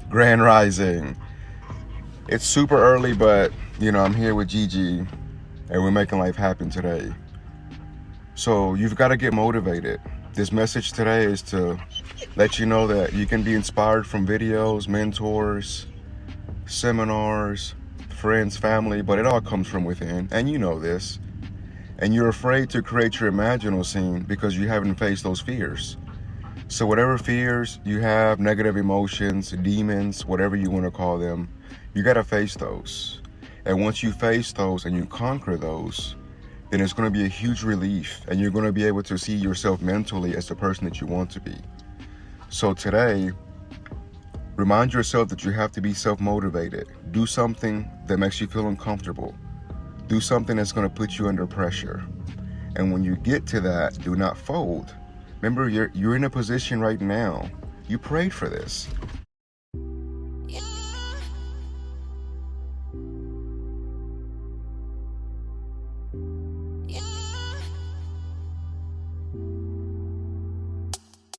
Grand Rising. It's super early, but I'm here with Gigi and we're making life happen today. So you've got to get motivated. This message today is to let you know that you can be inspired from videos, mentors, seminars, friends, family, but it all comes from within, and you know this. And you're afraid to create your imaginal scene because you haven't faced those fears. So whatever fears you have, negative emotions, demons, whatever you want to call them, you got to face those. And once you face those and you conquer those, then it's going to be a huge relief and you're going to be able to see yourself mentally as the person that you want to be. So today, remind yourself that you have to be self-motivated. Do something that makes you feel uncomfortable. Do something that's going to put you under pressure. And when you get to that, do not fold. Remember, you're in a position right now. You prayed for this.